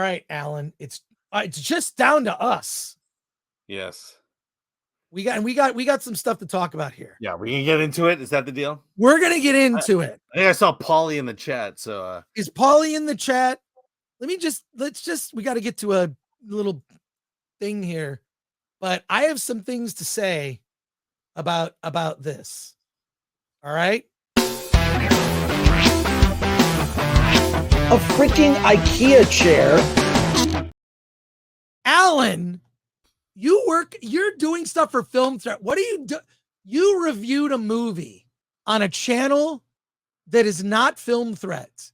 right, Alan. It's just down to us. Yes. We got some stuff to talk about here. Yeah, we can get into it. Is that the deal? We're gonna get into it. I think I saw Paulie in the chat. So is Paulie in the chat? Let's just we got to get to a little thing here, but I have some things to say about this. All right. A freaking IKEA chair. Alan, you're doing stuff for Film Threat. What do you do? You reviewed a movie on a channel that is not Film Threat.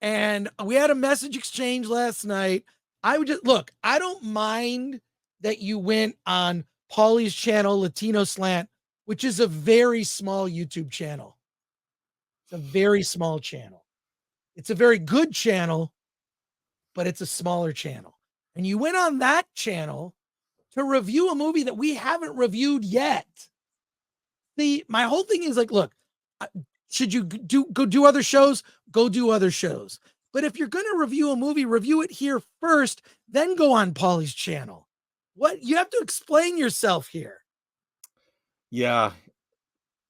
And we had a message exchange last night. I would just look, I don't mind that you went on Paulie's channel, Latino Slant, which is a very small YouTube channel. It's a very small channel. It's a very good channel, but it's a smaller channel. And you went on that channel to review a movie that we haven't reviewed yet. My whole thing is like, look, should you go do other shows? Go do other shows. But if you're going to review a movie, review it here first, then go on Paulie's channel. What you have to explain yourself here. Yeah.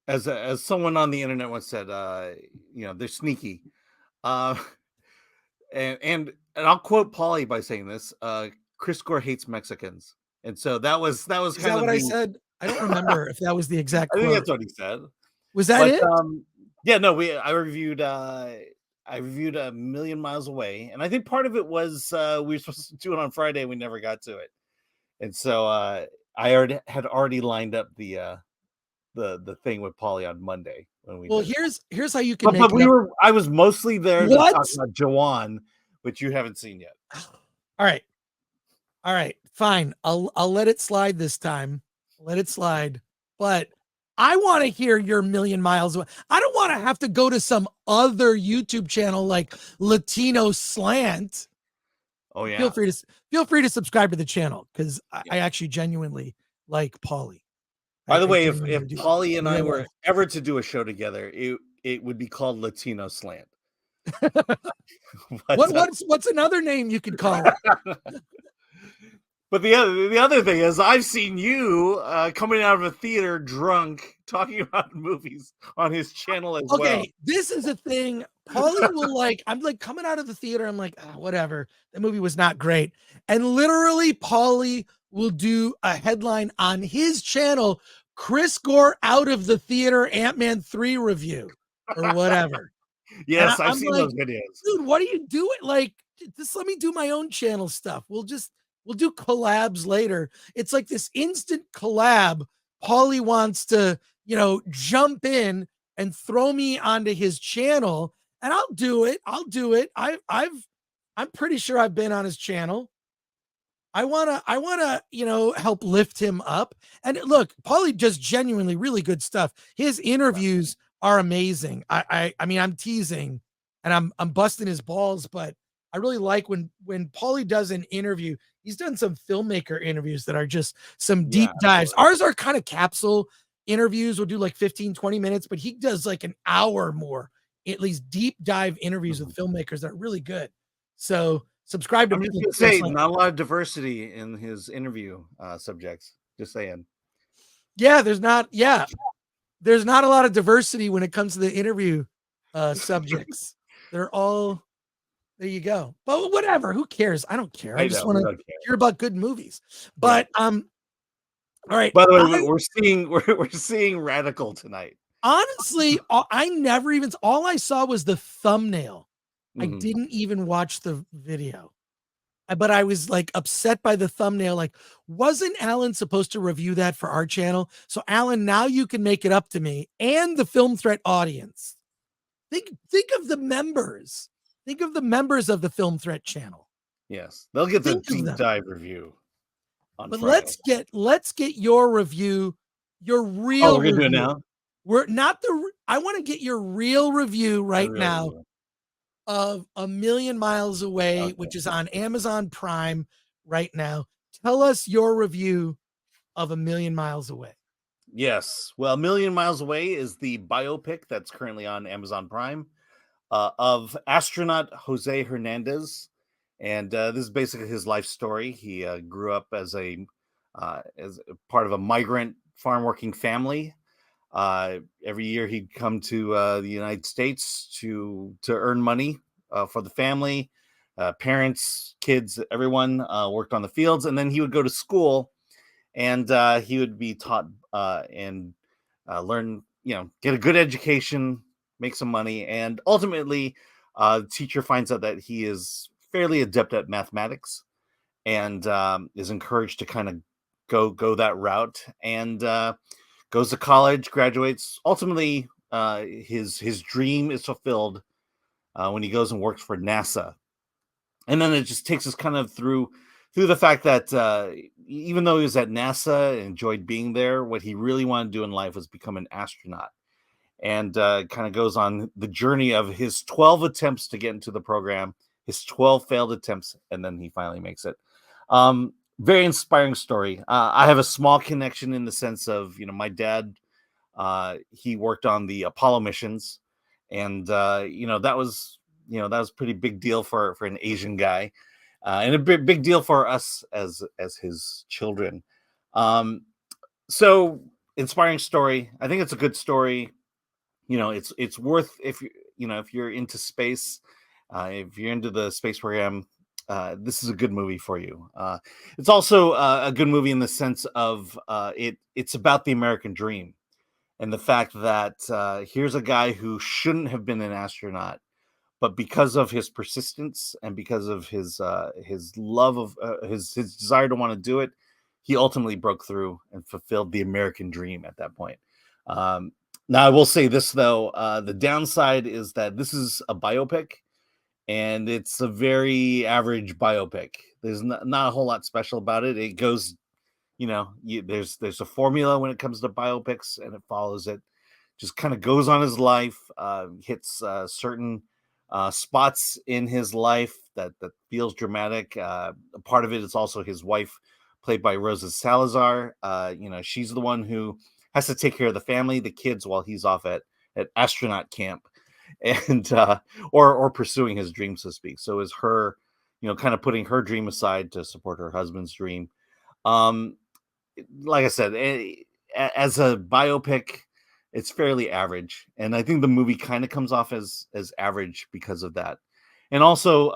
As someone on the internet once said, they're sneaky. And I'll quote Paulie by saying this, Chris Gore hates Mexicans. And so that was kind of what I said. I don't remember if that was the exact quote. I think that's what he said. Was that it? Yeah, no, I reviewed A Million Miles Away, and I think part of it was we were supposed to do it on Friday, and we never got to it. And so I had already lined up the thing with Paulie on Monday when we. Well, here's how you can. But I was mostly there to talk about Jawan, which you haven't seen yet. All right, fine. I'll let it slide this time. Let it slide, but I want to hear your Million Miles Away. I don't want to have to go to some other YouTube channel like Latino Slant. Oh yeah. Feel free to subscribe to the channel because I actually genuinely like Paulie. By the way, if Paulie and I were ever to do a show together, it would be called Latino Slant. What's another name you could call it? But the other thing is, I've seen you coming out of a theater drunk talking about movies on his channel as well. Okay, this is a thing. Paulie will I'm coming out of the theater. I'm like, whatever. The movie was not great. And literally, Paulie will do a headline on his channel, Chris Gore out of the theater Ant-Man 3 review or whatever. Yes, I've seen those videos. Dude, what are you doing? Just let me do my own channel stuff. We'll do collabs later. It's like this instant collab. Paulie wants to, jump in and throw me onto his channel, and I'll do it. I'm pretty sure I've been on his channel. I wanna, help lift him up. And look, Paulie does genuinely really good stuff. His interviews are amazing. I mean, I'm teasing and I'm busting his balls, but I really like when Paulie does an interview. He's done some filmmaker interviews that are just some deep dives. Ours are kind of capsule interviews. We'll do like 15, 20 minutes, but he does like an hour more, at least deep dive interviews with filmmakers that are really good. So subscribe to. I'm just gonna say, not a lot of diversity in his interview subjects. Just saying. Yeah, there's not a lot of diversity when it comes to the interview subjects. They're all. There you go. But whatever, who cares? I don't care. I just want to hear about good movies. But all right. By the way, we're seeing Radical tonight. Honestly, I never even all I saw was the thumbnail. I didn't even watch the video. But I was upset by the thumbnail. Wasn't Alan supposed to review that for our channel? So Alan, now you can make it up to me and the Film Threat audience. Think of the members. Think of the members of the Film Threat channel. Yes, they'll get the deep dive review. But Friday. let's get your review, your real. Oh, we're gonna do it now. We're not I want to get your real review right now of A Million Miles Away, which is on Amazon Prime right now. Tell us your review of A Million Miles Away. Yes, well, A Million Miles Away is the biopic that's currently on Amazon Prime. Of astronaut Jose Hernandez, And this is basically his life story. He grew up as a part of a migrant farm working family. Every year he'd come to the United States to earn money for the family. Parents, kids, everyone worked on the fields, and then he would go to school, and he would be taught and learn, get a good education, make some money, and ultimately, the teacher finds out that he is fairly adept at mathematics, and is encouraged to kind of go that route, and goes to college, graduates. Ultimately, his dream is fulfilled when he goes and works for NASA, and then it just takes us kind of through the fact that even though he was at NASA and enjoyed being there, what he really wanted to do in life was become an astronaut, and kind of goes on the journey of his 12 attempts to get into the program, his 12 failed attempts, and then he finally makes it. Very inspiring story. I have a small connection in the sense of, my dad, he worked on the Apollo missions, and that was a pretty big deal for an Asian guy, and a big deal for us as his children. So inspiring story. I think it's a good story. It's worth, if you're into space, if you're into the space program, this is a good movie for you. It's also a good movie in the sense of it's about the American dream, and the fact that here's a guy who shouldn't have been an astronaut, but because of his persistence and because of his love of his desire to want to do it, he ultimately broke through and fulfilled the American dream at that point. Um, Now, I will say this though: the downside is that this is a biopic, and it's a very average biopic. There's not a whole lot special about it. It goes, there's a formula when it comes to biopics, and it follows it. Just kind of goes on his life, hits certain spots in his life that feels dramatic. A part of it is also his wife, played by Rosa Salazar. She's the one who has to take care of the family, the kids, while he's off at astronaut camp, and or pursuing his dream, so to speak. So is her, kind of putting her dream aside to support her husband's dream. Um, like I said, as a biopic, it's fairly average, and I think the movie kind of comes off as average because of that. And also,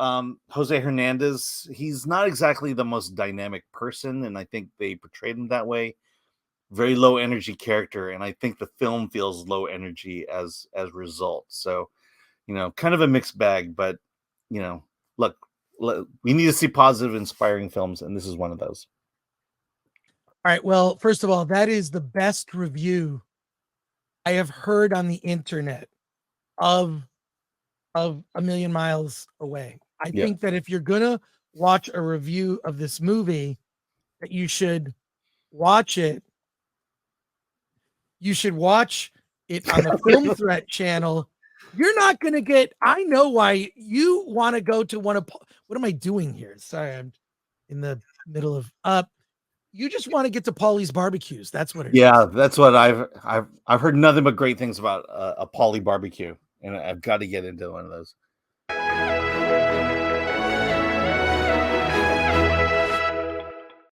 Jose Hernandez, he's not exactly the most dynamic person, and I think they portrayed him that way. Very low energy character, and I think the film feels low energy as a result. So, kind of a mixed bag, but look, we need to see positive, inspiring films, and this is one of those. All right. Well, first of all, that is the best review I have heard on the internet of A Million Miles Away. I Yeah. think that if you're gonna watch a review of this movie, that you should watch it. You should watch it on the Film Threat channel. You're not gonna get. I know why you want to go to one of. What am I doing here? Sorry, I'm in the middle of up. You just want to get to Paulie's barbecues. That's what it is. Yeah, that's what I've heard nothing but great things about a Polly barbecue, and I've got to get into one of those.